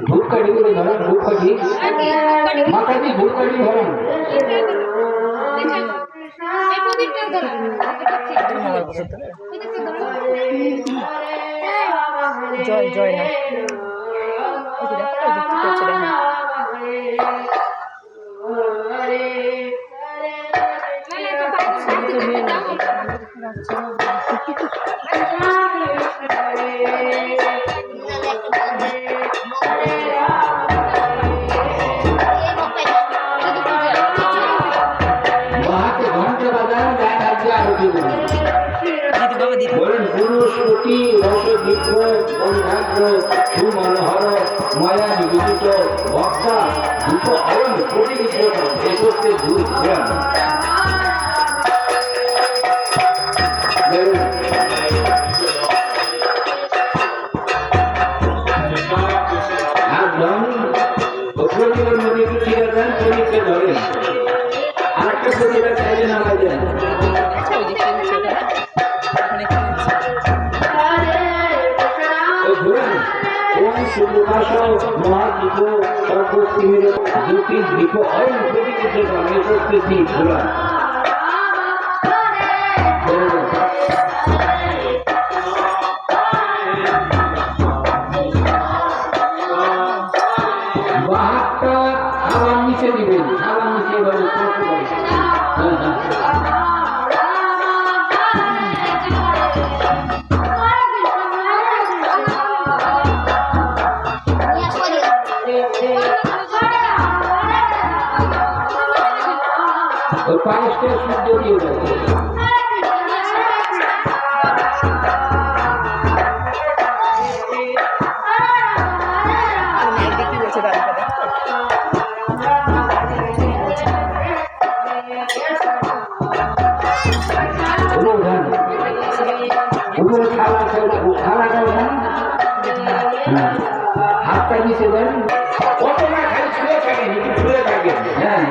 ধূপকাঠি করে ধরেন, ধূপকাঠি মাথায় দিয়ে ধূপকাঠি ধরেন। জয় জয় না পুরুষপতি রসদীপ্ত বন্ধাগ্র সুমনোহর মায়া নিবেদিত বক্তা ধূপ অয়ন প্রতিবিদ্যত এসতে ধূপ ধ্যান। প্রতিবার মধ্যে একটু চিরা দেন, প্রদীপকে ধরেন, আর একটা প্রতিবার চাইলে নামাই দেন। মহাদীপ সর্বস্তিমির দুটি দীপ অয়ন প্রতিবিদ্যত এসতে দ্বীপ ঘোরা। হাতটা আবার নিচে দিবেন, আবার নিচে এবার পায়েসটা শুদ্ধ দিয়ে দেবো। হাতটা নিচে দেন, কত না খালি ছুঁয়ে থাকেন, একটু ছুঁয়ে থাকেন। হ্যাঁ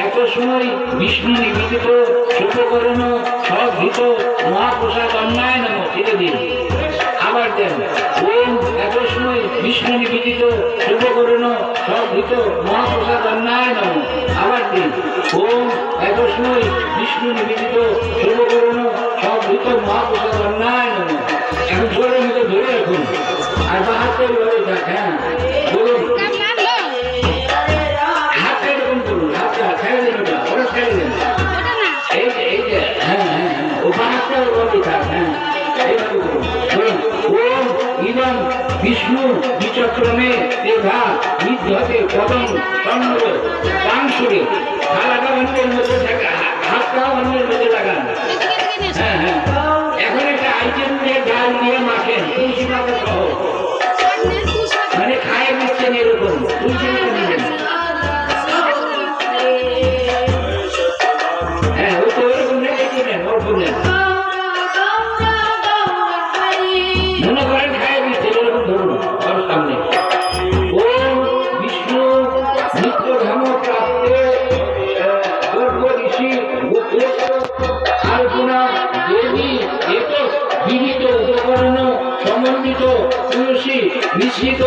এত সময় বিষ্ণু নিবেদিত শুভকরণ সভৃত মহাপ্রসাদ অন্যায় নাম ছেড়ে দিন। আবার দেন, ওম এত সময় বিষ্ণু নিবেদিত শুভকরণ সভৃত মহাপ্রসাদ অন্যায় নাম। আবার দিন, ওম এত সময় বিষ্ণু নিবেদিত শুভকরণ সভৃত মহাপ্রসাদ অন্যায় নাম। এখন জোরের মতো ধরে রাখুন আর বাহাত্তর ধরে যাক। হ্যাঁ বলুন, হাতটা এরকম করুন, হাতটা ছেড়ে দিন, ওটা ছেড়ে দিন। এই যে এই যে হ্যাঁ হ্যাঁ ও বাহাত্তর বলতে থাক। হ্যাঁ এইভাবে করুন। বলুন, ওম ইদম বিষ্ণু বিচক্রমে তেভা নিধ্যতে পদম চন্দ্র পাংশুরে। থালাটা অন্যের মধ্যে থাকা, হাতটা অন্যের মধ্যে লাগান। হ্যাঁ হ্যাঁ এখন একটা আইটেম দিয়ে ডাল দিয়ে মাখেন, তুলসী পাতা সহ, মানে খায় দিচ্ছেন এরকম তুলসী পাতা দিবেন। হ্যাঁ ও তো এরকম রেখে দিবেন, অল্প নেন, মনে করেন খায় দিচ্ছেন এরকম ধরুন ওর সামনে। ওম বিষ্ণু নিত্য ধাম প্রাপ্তে গর্ভ ঋষি আলপনা দেবী এক বিহিত উপকরণ সমন্বিত তুলসী মিশ্রিত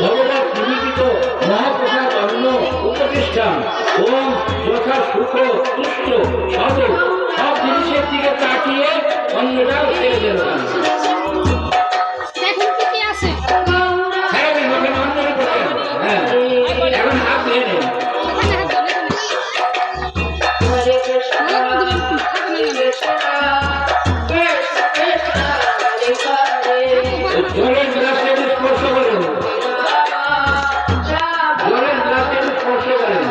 ভগবত নিবেদিত মহাপ্রসাদ অন্ন উপদেষ্টান। ওম যথা সুখ তুষ্ট সদ সব জিনিসের দিকে তাকিয়ে অন্নটাও ছেড়ে দেন। হ্যাঁ এখন হাত ধুয়ে নেন। জলের গ্লাসে স্পর্শ করেন, জলের গ্লাসে স্পর্শ করেন।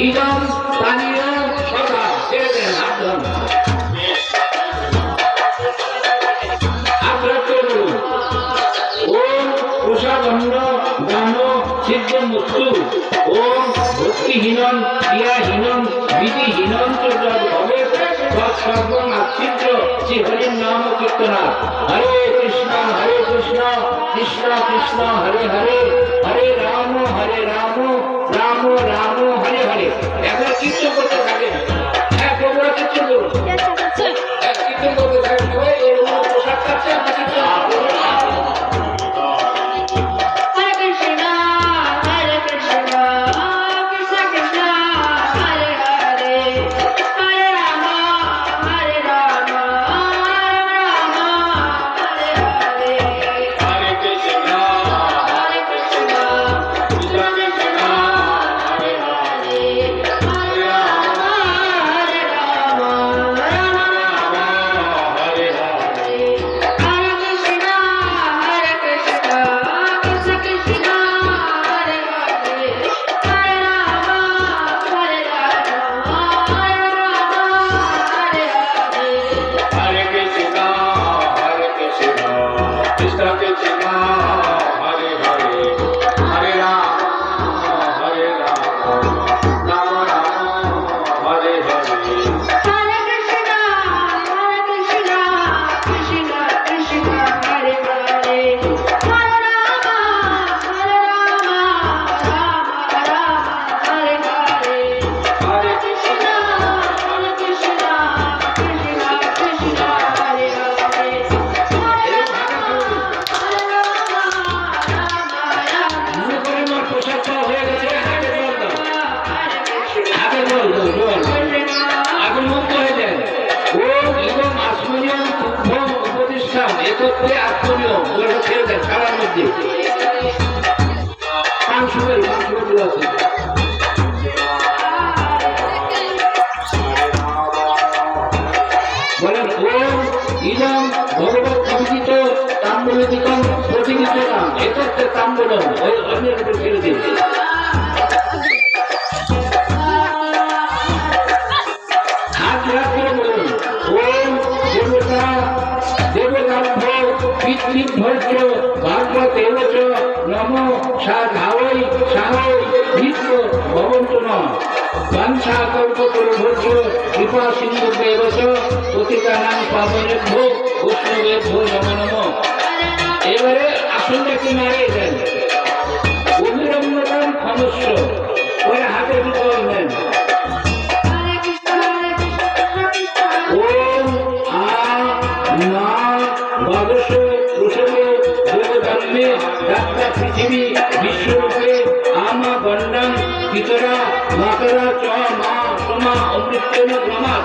ইদম পানীয় সদা ছেড়ে দেন, হাত ধন। হাত রাখতে বলুন। ওম প্রসাদন্ন দান সিদ্ধ মুক্তু। ওম ভক্তিহীনম ক্রিয়াহীনম বিধিহীনম চ যদ ভবেৎ সর্বং আচ্ছিন্ন শ্রী হরির নাম কীর্তনা। হরে কৃষ্ণ কৃষ্ণ কৃষ্ণ হরে হরে, হরে রাম রাম রাম হরে হরে। এখন কীর্তন করতে থাকেন। হ্যাঁ, তোমরা কীর্তন করুন, কীর্তন করতে থাকেন। পোশাক কাটছে বলেন ওম ইদম ভগবত অভিজিত তাম্বুলদিকম প্রতিনিধিতাম একত্রে তাম্বুলম। ওই অন্যের উপর ছেড়ে দিন। হাত রাখ করে বলুন ওম দেবতা দেবতাভ্য পিতৃভ্য ভাগবতেব চ নমো সাধাওই সাহই নিত্য ভবন্তু নঃ। বাঞ্ছা কল্পতরুভ্যশ্চ কৃপা সিন্ধুভ্যেব চ পতিতানাং পাবনেভ্যো বৈষ্ণবেভ্যো নমো নমঃ। এবারে আসনটা একটু নাড়িয়ে দেন। অভিরম্যতাং ক্ষমস্য পরে হাতের ভিতর নেন। ওম আ না দ্বাদশ ঋষভে দেবদান্মে দাত্তা পৃথিবী বিশ্বরূপে আমা গণ্ডাং পিতরা মাতরা চ মা সমা অমৃতেন ব্রহ্মা।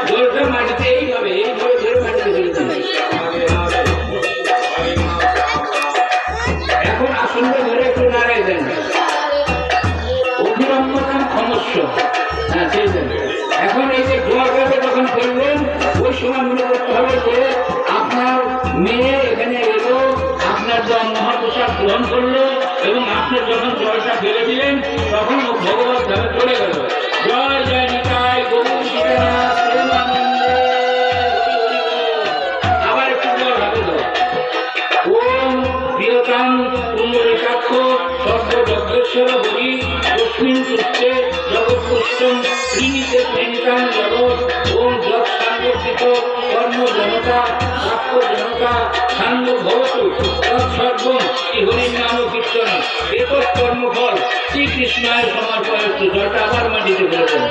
জলটা মাটিতে এইভাবে ধরে মাটিতে ফেলে দিন। এখন আসনটা ধরে একটু নাড়াই দেন। অভিরম্যতাং ক্ষমস্য। হ্যাঁ, সেই দেন। এখন এই যে জলটাকে যখন ফেলবেন ওই সময় মনে করতে হবে যে আপনার মেয়ে এখানে এলো, আপনার যখন মহাপ্রসাদ গ্রহণ করলো এবং আপনার যখন জলটা ফেলে দিলেন তখন ভগবত ধামে চলে গেল। জয় জয় নিতাই গৌর সীতানাথ প্রেমানন্দে। আবার একটু জল হাতে দাও। ওম প্রিয়তাং পুণ্ডরীকাক্ষ সর্বযজ্ঞেশ্বর হরি তস্মিন পুষ্পে জগৎপুষ্টং প্রিণীতে প্রেণিতাং জগৎ। ওম যৎ সাংগঠিত কর্ম জনতা প্রাপ্য জনতা সাঙ্গ ভবতু তৎসর্বং শ্রী হরির নাম কীর্তন এতৎ কর্মফল শ্রীকৃষ্ণায় সমর্পয়ত। জলটা আবার মাটিতে ফেলে দেন।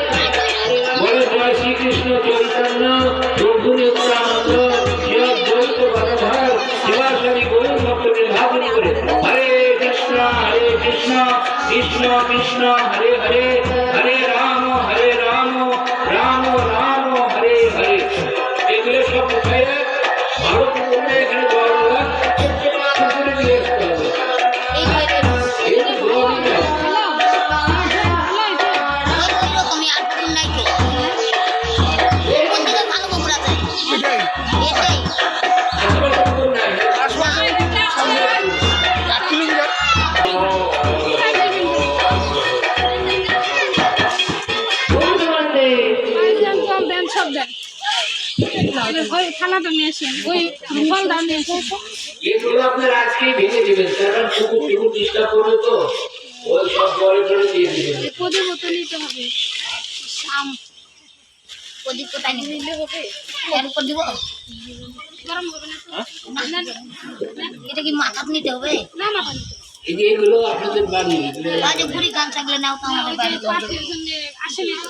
বলে জয় শ্রীকৃষ্ণ চৈতন্য প্রভু নিত্যানন্দ শ্রী অদ্বৈত গদাধর শিবাচারী গৌর ভক্তদের ভাবনা করে হরে কৃষ্ণ কৃষ্ণ কৃষ্ণ হরে হরে, হরে রাম রাম রাম হরে হরে। এগুলো সব উঠায় ভালো করে এখানে জল দিয়ে আসতে হবে। থালাটা নিয়ে আসেন, ওই ফলটা নিয়ে আসেন। এগুলো আপনার আজকেই ভেঙে দেবেন, কারণ কুকুর টুকুর ডিস্টার্ব করবে তো ওই সব জলে ফেলে দিয়ে দেবেন। পদে মতো নিতে হবে। প্রদীপ কোথায় নিলে হবে এর উপর দিব গরম হবে না তো? না, এটা কি মাথা নিতে হবে না মাথা নিতে হবে। এই যে এগুলো আপনাদের বাড়ি এগুলো আজ বুড়ি গান থাকলে নাও তো আমাদের বাড়ি ওই পার্টির জন্য আসেনি তো।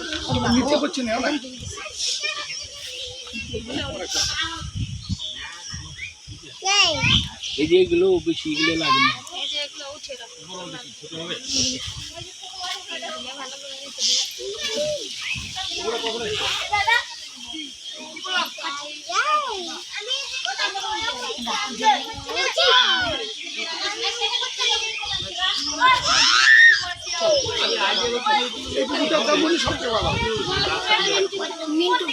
নিচে করছি না এই যে এগুলো বেশি এগুলো লাগে না এই যে এগুলো উঠে রাখো। এই পুকুরটা সবচেয়ে ভালো মিন্টু